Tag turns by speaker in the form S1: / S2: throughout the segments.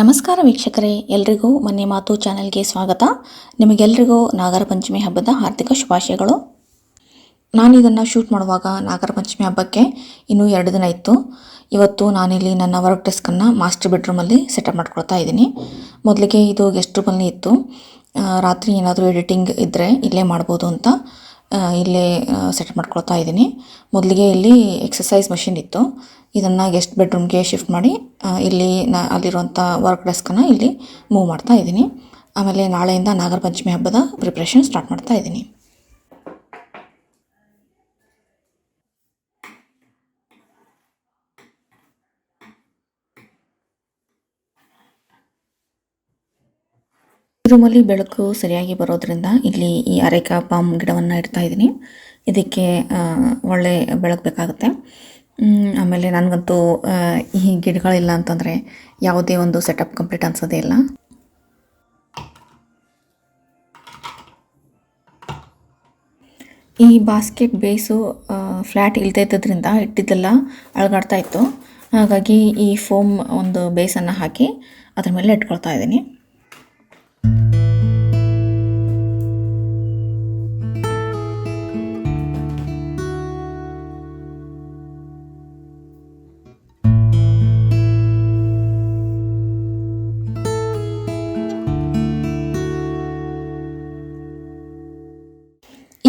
S1: ನಮಸ್ಕಾರ ವೀಕ್ಷಕರೇ, ಎಲ್ರಿಗೂ ಮನೆ ಮಾತು ಚಾನೆಲ್ಗೆ ಸ್ವಾಗತ. ನಿಮಗೆಲ್ರಿಗೂ ನಾಗರ ಪಂಚಮಿ ಹಬ್ಬದ ಹಾರ್ದಿಕ ಶುಭಾಶಯಗಳು. ನಾನು ಇದನ್ನು ಶೂಟ್ ಮಾಡುವಾಗ ನಾಗರ ಪಂಚಮಿ ಹಬ್ಬಕ್ಕೆ ಇನ್ನೂ 2 ದಿನ ಇತ್ತು. ಇವತ್ತು ನಾನಿಲ್ಲಿ ನನ್ನ ವರ್ಕ್ ಡೆಸ್ಕನ್ನು ಮಾಸ್ಟರ್ ಬೆಡ್ರೂಮಲ್ಲಿ ಸೆಟಪ್ ಮಾಡ್ಕೊಳ್ತಾ ಇದ್ದೀನಿ. ಮೊದಲಿಗೆ ಇದು ಗೆಸ್ಟ್ ರೂಮಲ್ಲಿ ಇತ್ತು. ರಾತ್ರಿ ಏನಾದರೂ ಎಡಿಟಿಂಗ್ ಇದ್ದರೆ ಇಲ್ಲೇ ಮಾಡ್ಬೋದು ಅಂತ ಇಲ್ಲೇ ಸೆಟಪ್ ಮಾಡ್ಕೊಳ್ತಾ ಇದ್ದೀನಿ. ಮೊದಲಿಗೆ ಇಲ್ಲಿ ಎಕ್ಸಸೈಸ್ ಮಷಿನ್ ಇತ್ತು. ಇದನ್ನು ಗೆಸ್ಟ್ ಬೆಡ್ರೂಮ್ಗೆ ಶಿಫ್ಟ್ ಮಾಡಿ ಇಲ್ಲಿ ಅಲ್ಲಿರುವಂಥ ವರ್ಕ್ ಡೆಸ್ಕನ್ನು ಇಲ್ಲಿ ಮೂವ್ ಮಾಡ್ತಾ ಇದ್ದೀನಿ. ಆಮೇಲೆ ನಾಳೆಯಿಂದ ನಾಗರ ಪಂಚಮಿ ಹಬ್ಬದ ಪ್ರಿಪ್ರೇಷನ್ ಸ್ಟಾರ್ಟ್ ಮಾಡ್ತಾ ಇದ್ದೀನಿ. ರೂಮಲ್ಲಿ ಬೆಳಕು ಸರಿಯಾಗಿ ಬರೋದ್ರಿಂದ ಇಲ್ಲಿ ಈ ಅರೇಕಾ ಪಾಮ್ ಗಿಡವನ್ನು ಇಡ್ತಾ ಇದ್ದೀನಿ. ಇದಕ್ಕೆ ಒಳ್ಳೆ ಬೆಳಕು ಬೇಕಾಗುತ್ತೆ. ಆಮೇಲೆ ನನಗಂತೂ ಈ ಗಿಡಗಳಿಲ್ಲ ಅಂತಂದರೆ ಯಾವುದೇ ಒಂದು ಸೆಟಪ್ ಕಂಪ್ಲೀಟ್ ಅನ್ಸೋದೇ ಇಲ್ಲ. ಈ ಬಾಸ್ಕೆಟ್ ಬೇಸು ಫ್ಲ್ಯಾಟ್ ಇಲ್ಲದೇ ಇದ್ದದ್ರಿಂದ ಇಟ್ಟಿದ್ದೆಲ್ಲ ಅಳಗಾಡ್ತಾ ಇತ್ತು. ಹಾಗಾಗಿ ಈ ಫೋಮ್ ಒಂದು ಬೇಸನ್ನು ಹಾಕಿ ಅದ್ರ ಮೇಲೆ ಇಟ್ಕೊಳ್ತಾ ಇದ್ದೀನಿ.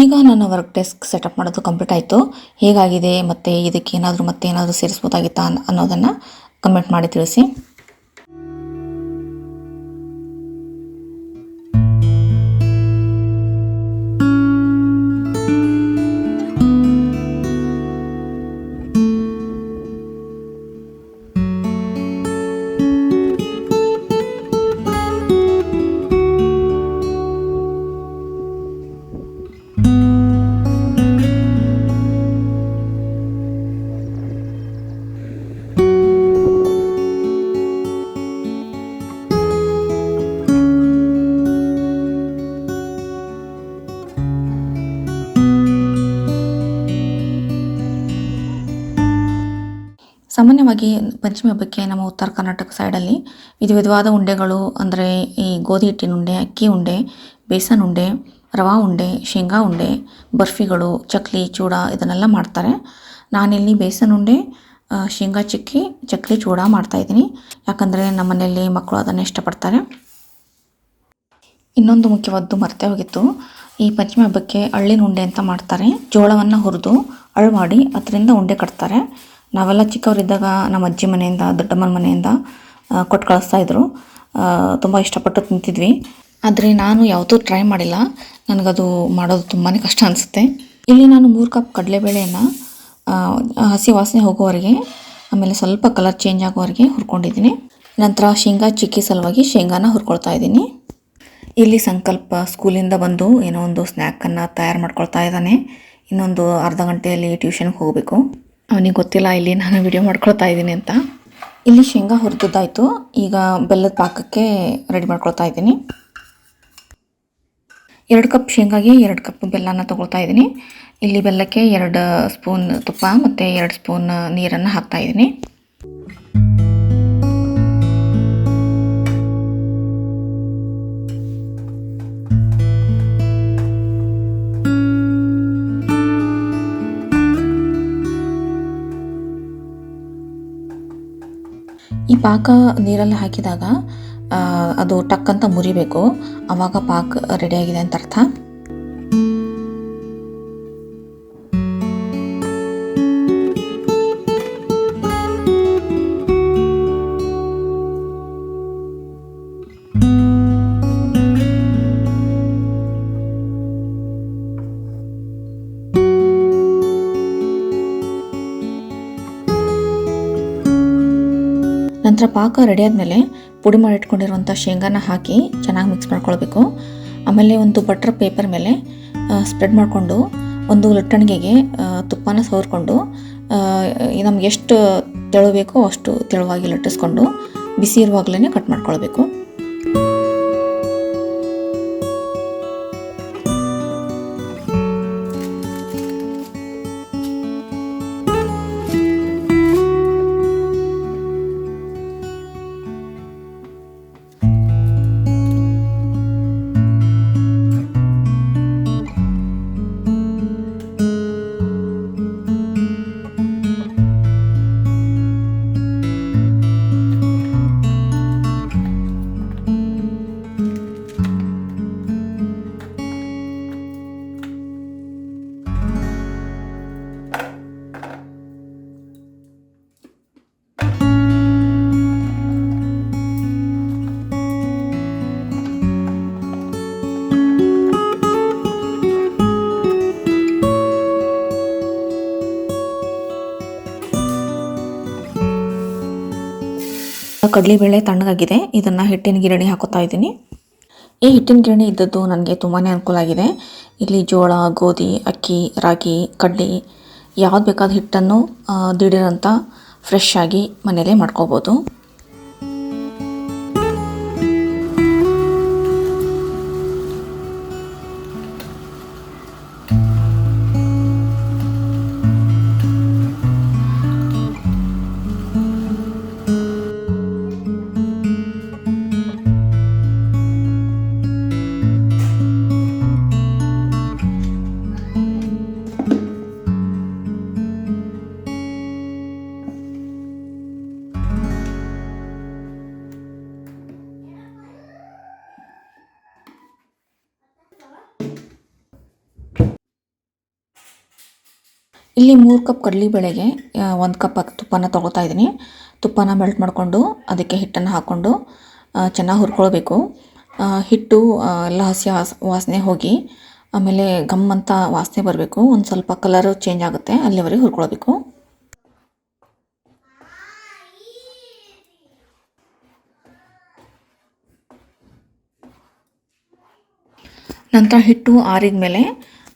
S1: ಈಗ ನನ್ನ ವರ್ಕ್ ಡೆಸ್ಕ್ ಸೆಟಪ್ ಮಾಡೋದು ಕಂಪ್ಲೀಟ್ ಆಯಿತು. ಹೇಗಾಗಿದೆ ಮತ್ತು ಇದಕ್ಕೆ ಮತ್ತೇನಾದರೂ ಸೇರಿಸ್ಬೋದಾಗಿತ್ತಾ ಅನ್ನೋದನ್ನು ಕಮೆಂಟ್ ಮಾಡಿ ತಿಳಿಸಿ. ಸಾಮಾನ್ಯವಾಗಿ ಪಂಚಮಿ ಹಬ್ಬಕ್ಕೆ ನಮ್ಮ ಉತ್ತರ ಕರ್ನಾಟಕ ಸೈಡಲ್ಲಿ ವಿಧವಾದ ಉಂಡೆಗಳು ಅಂದರೆ ಈ ಗೋಧಿ ಹಿಟ್ಟಿನ ಉಂಡೆ, ಅಕ್ಕಿ ಉಂಡೆ, ಬೇಸನ್ ಉಂಡೆ, ರವಾ ಉಂಡೆ, ಶೇಂಗಾ ಉಂಡೆ, ಬರ್ಫಿಗಳು, ಚಕ್ಲಿ, ಚೂಡ ಇದನ್ನೆಲ್ಲ ಮಾಡ್ತಾರೆ. ನಾನಿಲ್ಲಿ ಬೇಸನ್ ಉಂಡೆ, ಶೇಂಗಾ ಚಕ್ಲಿ, ಚೂಡ ಮಾಡ್ತಾಯಿದ್ದೀನಿ. ಯಾಕಂದರೆ ನಮ್ಮ ಮನೆಯಲ್ಲಿ ಮಕ್ಕಳು ಅದನ್ನು ಇಷ್ಟಪಡ್ತಾರೆ. ಇನ್ನೊಂದು ಮುಖ್ಯವಾದ್ದು ಮರೆತೇ ಹೋಗಿತ್ತು. ಈ ಪಂಚಮಿ ಹಬ್ಬಕ್ಕೆ ಅಳ್ಳಿನ ಉಂಡೆ ಅಂತ ಮಾಡ್ತಾರೆ. ಜೋಳವನ್ನು ಹುರಿದು ಅಳು ಮಾಡಿ ಅದರಿಂದ ಉಂಡೆ ಕಟ್ತಾರೆ. ನಾವೆಲ್ಲ ಚಿಕ್ಕವರಿದ್ದಾಗ ನಮ್ಮ ಅಜ್ಜಿ ಮನೆಯಿಂದ, ದೊಡ್ಡಮ್ಮನ ಮನೆಯಿಂದ ಕೊಟ್ಟು ಕಳಿಸ್ತಾಯಿದ್ರು. ತುಂಬ ಇಷ್ಟಪಟ್ಟು ತಿಂತಿದ್ವಿ. ಆದರೆ ನಾನು ಯಾವತ್ತೂ ಟ್ರೈ ಮಾಡಿಲ್ಲ. ನನಗದು ಮಾಡೋದು ತುಂಬಾ ಕಷ್ಟ ಅನಿಸುತ್ತೆ. ಇಲ್ಲಿ ನಾನು 3 ಕಪ್ ಕಡಲೆಬೇಳೆಯನ್ನು ಹಸಿ ವಾಸನೆ ಹೋಗೋವರೆಗೆ, ಆಮೇಲೆ ಸ್ವಲ್ಪ ಕಲರ್ ಚೇಂಜ್ ಆಗೋವರೆಗೆ ಹುರ್ಕೊಂಡಿದ್ದೀನಿ. ನಂತರ ಶೇಂಗಾ ಚಿಕ್ಕಿ ಸಲುವಾಗಿ ಶೇಂಗಾನ ಹುರ್ಕೊಳ್ತಾ ಇದ್ದೀನಿ. ಇಲ್ಲಿ ಸಂಕಲ್ಪ ಸ್ಕೂಲಿಂದ ಬಂದು ಏನೋ ಒಂದು ಸ್ನ್ಯಾಕನ್ನು ತಯಾರು ಮಾಡ್ಕೊಳ್ತಾ ಇದ್ದಾನೆ. ಇನ್ನೊಂದು ಅರ್ಧ ಗಂಟೆಯಲ್ಲಿ ಟ್ಯೂಷನ್ಗೆ ಹೋಗಬೇಕು. ಅವನಿಗೆ ಗೊತ್ತಿಲ್ಲ ಇಲ್ಲಿ ನಾನು ವಿಡಿಯೋ ಮಾಡ್ಕೊಳ್ತಾ ಇದ್ದೀನಿ ಅಂತ. ಇಲ್ಲಿ ಶೇಂಗಾ ಹುರಿದಾಯಿತು. ಈಗ ಬೆಲ್ಲದ ಪಾಕಕ್ಕೆ ರೆಡಿ ಮಾಡ್ಕೊಳ್ತಾ ಇದ್ದೀನಿ. 2 ಕಪ್ ಶೇಂಗಾಗೆ 2 ಕಪ್ ಬೆಲ್ಲನ ತೊಗೊಳ್ತಾ ಇದ್ದೀನಿ. ಇಲ್ಲಿ ಬೆಲ್ಲಕ್ಕೆ 2 ಸ್ಪೂನ್ ತುಪ್ಪ ಮತ್ತು 2 ಸ್ಪೂನ್ ನೀರನ್ನು ಹಾಕ್ತಾ ಇದ್ದೀನಿ. ಈ ಪಾಕ ನೀರಲ್ಲಿ ಹಾಕಿದಾಗ ಅದು ಟಕ್ ಅಂತ ಮುರಿಬೇಕು. ಆವಾಗ ಪಾಕ ರೆಡಿಯಾಗಿದೆ ಅಂತ ಅರ್ಥ. ನಂತರ ಪಾಕ ರೆಡಿ ಆದಮೇಲೆ ಪುಡಿ ಮಾಡಿಟ್ಕೊಂಡಿರುವಂಥ ಶೇಂಗಾನ ಹಾಕಿ ಚೆನ್ನಾಗಿ ಮಿಕ್ಸ್ ಮಾಡ್ಕೊಳ್ಬೇಕು. ಆಮೇಲೆ ಒಂದು ಬಟರ್ ಪೇಪರ್ ಮೇಲೆ ಸ್ಪ್ರೆಡ್ ಮಾಡಿಕೊಂಡು ಒಂದು ಲಟ್ಟಣಿಗೆಗೆ ತುಪ್ಪನ ಸವರ್ಕೊಂಡು ನಮ್ಗೆ ಎಷ್ಟು ತೆಳು ಬೇಕೋ ಅಷ್ಟು ತೆಳುವಾಗಿ ಲಟ್ಟಿಸ್ಕೊಂಡು ಬಿಸಿ ಇರುವಾಗಲೇ ಕಟ್ ಮಾಡ್ಕೊಳ್ಬೇಕು. ಕಡಲೆಬೇಳೆ ತಣ್ಣಗಾಗಿದೆ. ಇದನ್ನು ಹಿಟ್ಟಿನ ಗಿರಣಿ ಹಾಕೋತಾ ಇದ್ದೀನಿ. ಈ ಹಿಟ್ಟಿನ ಗಿರಣಿ ಇದ್ದದ್ದು ನನಗೆ ತುಂಬಾ ಅನುಕೂಲ ಆಗಿದೆ. ಇಲ್ಲಿ ಜೋಳ, ಗೋಧಿ, ಅಕ್ಕಿ, ರಾಗಿ, ಕಡ್ಲೆ ಯಾವ್ದು ಬೇಕಾದ ಹಿಟ್ಟನ್ನು ದಿಢೀರಂತ ಫ್ರೆಶ್ ಆಗಿ ಮನೇಲೇ ಮಾಡ್ಕೋಬೋದು. ಇಲ್ಲಿ 3 ಕಪ್ ಕಡಲೆಬೇಳೆಗೆ 1 ಕಪ್ ತುಪ್ಪನ ತೊಗೊತಾ ಇದ್ದೀನಿ. ತುಪ್ಪನ ಮೆಲ್ಟ್ ಮಾಡಿಕೊಂಡು ಅದಕ್ಕೆ ಹಿಟ್ಟನ್ನು ಹಾಕ್ಕೊಂಡು ಚೆನ್ನಾಗಿ ಹುರ್ಕೊಳ್ಬೇಕು. ಹಿಟ್ಟು ಎಲ್ಲ ಹಸಿ ವಾಸನೆ ಹೋಗಿ ಆಮೇಲೆ ಗಮ್ ಅಂತ ವಾಸನೆ ಬರಬೇಕು. ಒಂದು ಸ್ವಲ್ಪ ಕಲರು ಚೇಂಜ್ ಆಗುತ್ತೆ, ಅಲ್ಲಿವರೆಗೆ ಹುರ್ಕೊಳ್ಬೇಕು. ನಂತರ ಹಿಟ್ಟು ಆರಿದ ಮೇಲೆ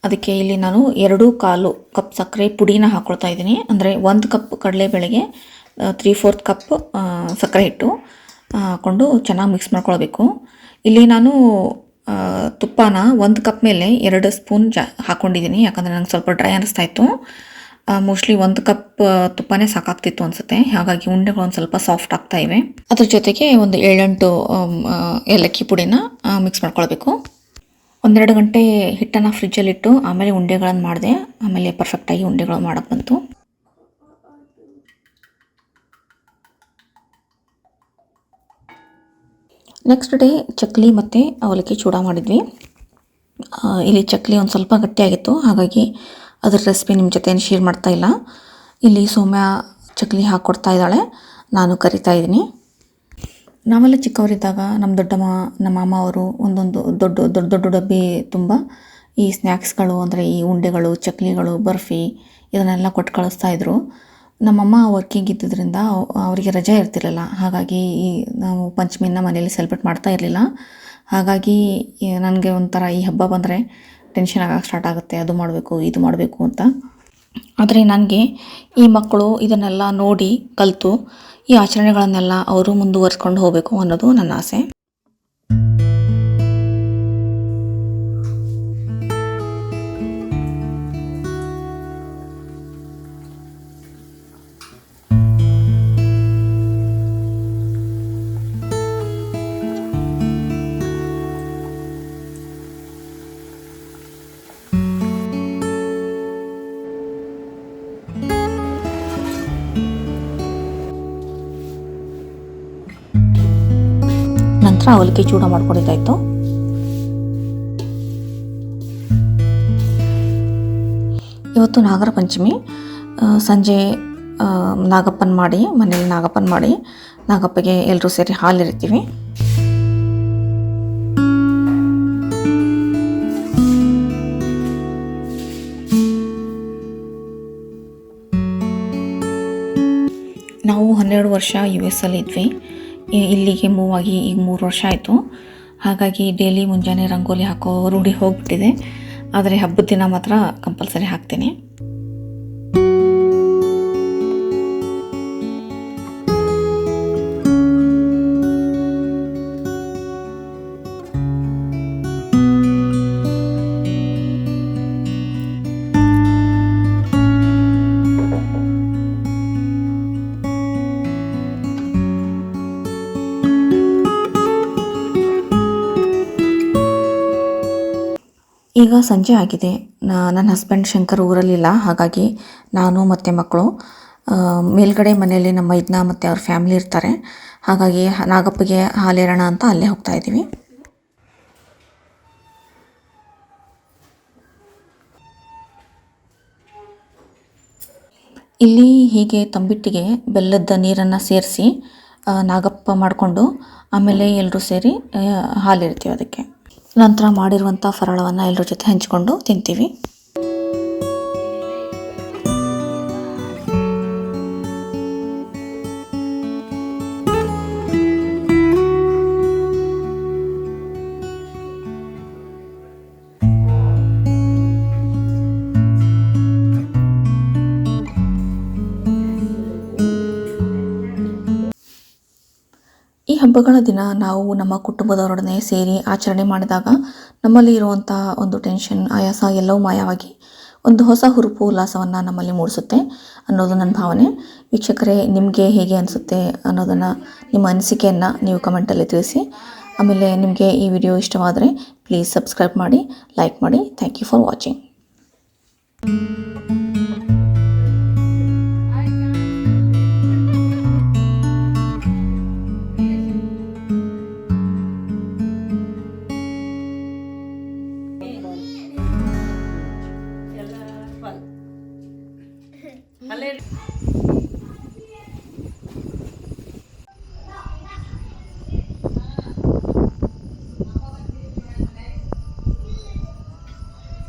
S1: ಅದಕ್ಕೆ ಇಲ್ಲಿ ನಾನು 2.25 ಕಪ್ ಸಕ್ಕರೆ ಪುಡಿನ ಹಾಕ್ಕೊಳ್ತಾ ಇದ್ದೀನಿ. ಅಂದರೆ 1 ಕಪ್ ಕಡಲೆಬೇಳೆಗೆ 3/4 ಕಪ್ ಸಕ್ಕರೆ ಹಿಟ್ಟು ಹಾಕ್ಕೊಂಡು ಚೆನ್ನಾಗಿ ಮಿಕ್ಸ್ ಮಾಡ್ಕೊಳ್ಬೇಕು. ಇಲ್ಲಿ ನಾನು ತುಪ್ಪನ 1 ಕಪ್ ಮೇಲೆ 2 ಸ್ಪೂನ್ ಹಾಕ್ಕೊಂಡಿದ್ದೀನಿ. ಯಾಕಂದರೆ ನಂಗೆ ಸ್ವಲ್ಪ ಡ್ರೈ ಅನ್ನಿಸ್ತಾ ಇತ್ತು. ಮೋಸ್ಟ್ಲಿ 1 ಕಪ್ ತುಪ್ಪನೇ ಸಾಕಾಗ್ತಿತ್ತು ಅನಿಸುತ್ತೆ. ಹಾಗಾಗಿ ಉಂಡೆಗಳು ಒಂದು ಸ್ವಲ್ಪ ಸಾಫ್ಟ್ ಆಗ್ತಾ ಇವೆ. ಅದ್ರ ಜೊತೆಗೆ ಒಂದು 7-8 ಏಲಕ್ಕಿ ಪುಡಿನ ಮಿಕ್ಸ್ ಮಾಡ್ಕೊಳ್ಬೇಕು. 1-2 ಗಂಟೆ ಹಿಟ್ಟನ್ನು ಫ್ರಿಜ್ಜಲ್ಲಿಟ್ಟು ಆಮೇಲೆ ಉಂಡೆಗಳನ್ನು ಮಾಡಿದೆ. ಆಮೇಲೆ ಪರ್ಫೆಕ್ಟಾಗಿ ಉಂಡೆಗಳು ಮಾಡೋಕ್ಕೆ ಬಂತು. ನೆಕ್ಸ್ಟ್ ಡೇ ಚಕ್ಲಿ ಮತ್ತು ಅವಲಕ್ಕಿ ಚೂಡ ಮಾಡಿದ್ವಿ. ಇಲ್ಲಿ ಚಕ್ಲಿ ಒಂದು ಸ್ವಲ್ಪ ಗಟ್ಟಿಯಾಗಿತ್ತು, ಹಾಗಾಗಿ ಅದರ ರೆಸಿಪಿ ನಿಮ್ಮ ಜೊತೆ ಶೇರ್ ಮಾಡ್ತಾ ಇಲ್ಲ. ಇಲ್ಲಿ ಸೌಮ್ಯ ಚಕ್ಲಿ ಹಾಕ್ಕೊಡ್ತಾ ಇದ್ದಾಳೆ, ನಾನು ಕರಿತಾ ಇದ್ದೀನಿ. ನಾವೆಲ್ಲ ಚಿಕ್ಕವರಿದ್ದಾಗ ನಮ್ಮ ದೊಡ್ಡಮ್ಮ, ನಮ್ಮ ಮಾಮ ಅವರು ಒಂದೊಂದು ದೊಡ್ಡ ಡಬ್ಬಿ ತುಂಬ ಈ ಸ್ನ್ಯಾಕ್ಸ್ಗಳು, ಅಂದರೆ ಈ ಉಂಡೆಗಳು, ಚಕ್ಲಿಗಳು, ಬರ್ಫಿ ಇದನ್ನೆಲ್ಲ ಕೊಟ್ಟು ಕಳಿಸ್ತಾಯಿದ್ರು. ನಮ್ಮಮ್ಮ ವರ್ಕಿಂಗ್ ಇದ್ದಿದ್ದರಿಂದ ಅವರಿಗೆ ರಜೆ ಇರ್ತಿರಲಿಲ್ಲ. ಹಾಗಾಗಿ ನಾವು ಪಂಚಮಿನ ಮನೇಲಿ ಸೆಲೆಬ್ರೇಟ್ ಮಾಡ್ತಾ ಇರಲಿಲ್ಲ. ಹಾಗಾಗಿ ನನಗೆ ಒಂಥರ ಈ ಹಬ್ಬ ಬಂದರೆ ಟೆನ್ಷನ್ ಆಗೋಕ್ಕೆ ಸ್ಟಾರ್ಟ್ ಆಗುತ್ತೆ, ಅದು ಮಾಡಬೇಕು ಇದು ಮಾಡಬೇಕು ಅಂತ. ಆದರೆ ನನಗೆ ಈ ಮಕ್ಕಳು ಇದನ್ನೆಲ್ಲ ನೋಡಿ ಕಲಿತು ಈ ಆಚರಣೆಗಳನ್ನೆಲ್ಲ ಅವರು ಮುಂದುವರಿಸ್ಕೊಂಡು ಹೋಗಬೇಕು ಅನ್ನೋದು ನನ್ನ ಆಸೆ. ನಂತರ ಅವಲಕ್ಕಿ ಚೂಡ ಮಾಡ್ಕೊಂಡಿದ್ದಾಯಿತು. ಇವತ್ತು ನಾಗರ ಪಂಚಮಿ. ಸಂಜೆ ನಾಗಪ್ಪನ ಮಾಡಿ ಮನೇಲಿ ನಾಗಪ್ಪಗೆ ಎಲ್ಲರೂ ಸೇರಿ ಹಾಲಿರ್ತೀವಿ. ನಾವು 12 ವರ್ಷ US ಅಲ್ಲಿ ಇದ್ವಿ. ಇಲ್ಲಿಗೆ ಮೂವ್ ಆಗಿ ಈಗ 3 ವರ್ಷ ಆಯಿತು. ಹಾಗಾಗಿ ಡೈಲಿ ಮುಂಜಾನೆ ರಂಗೋಲಿ ಹಾಕೋ ರೂಢಿ ಹೋಗ್ಬಿಟ್ಟಿದೆ. ಆದರೆ ಹಬ್ಬದ ದಿನ ಮಾತ್ರ ಕಂಪಲ್ಸರಿ ಹಾಕ್ತೀನಿ. ಈಗ ಸಂಜೆ ಆಗಿದೆ. ನನ್ನ ಹಸ್ಬೆಂಡ್ ಶಂಕರ್ ಊರಲ್ಲಿಲ್ಲ. ಹಾಗಾಗಿ ನಾನು ಮತ್ತು ಮಕ್ಕಳು ಮೇಲ್ಗಡೆ ಮನೆಯಲ್ಲಿ ನಮ್ಮ ಮೈದ್ನ ಮತ್ತು ಅವ್ರ ಫ್ಯಾಮಿಲಿ ಇರ್ತಾರೆ. ಹಾಗಾಗಿ ನಾಗಪ್ಪಗೆ ಹಾಲೇರೋಣ ಅಂತ ಅಲ್ಲೇ ಹೋಗ್ತಾ ಇದ್ದೀವಿ. ಇಲ್ಲಿ ಹೀಗೆ ತಂಬಿಟ್ಟಿಗೆ ಬೆಲ್ಲದ ನೀರನ್ನು ಸೇರಿಸಿ ನಾಗಪ್ಪ ಮಾಡಿಕೊಂಡು ಆಮೇಲೆ ಎಲ್ಲರೂ ಸೇರಿ ಹಾಲಿರ್ತೀವಿ ಅದಕ್ಕೆ. ನಂತರ ಮಾಡಿರುವಂಥ ಫರಾಳವನ್ನು ಎಲ್ಲರ ಜೊತೆ ಹಂಚಿಕೊಂಡು ತಿಂತೀವಿ. ಹಬ್ಬಗಳ ದಿನ ನಾವು ನಮ್ಮ ಕುಟುಂಬದವರೊಡನೆ ಸೇರಿ ಆಚರಣೆ ಮಾಡಿದಾಗ ನಮ್ಮಲ್ಲಿ ಇರುವಂಥ ಒಂದು ಟೆನ್ಷನ್ ಆಯಾಸ ಎಲ್ಲವೂ ಮಾಯವಾಗಿ ಒಂದು ಹೊಸ ಹುರುಪು ಉಲ್ಲಾಸವನ್ನು ನಮ್ಮಲ್ಲಿ ಮೂಡಿಸುತ್ತೆ ಅನ್ನೋದು ನನ್ನ ಭಾವನೆ. ವೀಕ್ಷಕರೇ, ನಿಮಗೆ ಹೇಗೆ ಅನಿಸುತ್ತೆ ಅನ್ನೋದನ್ನು, ನಿಮ್ಮ ಅನಿಸಿಕೆಯನ್ನು ನೀವು ಕಮೆಂಟಲ್ಲಿ ತಿಳಿಸಿ. ಆಮೇಲೆ ನಿಮಗೆ ಈ ವಿಡಿಯೋ ಇಷ್ಟವಾದರೆ ಪ್ಲೀಸ್ ಸಬ್ಸ್ಕ್ರೈಬ್ ಮಾಡಿ, ಲೈಕ್ ಮಾಡಿ. Thank you for watching.
S2: ಅಲ್ಲೇ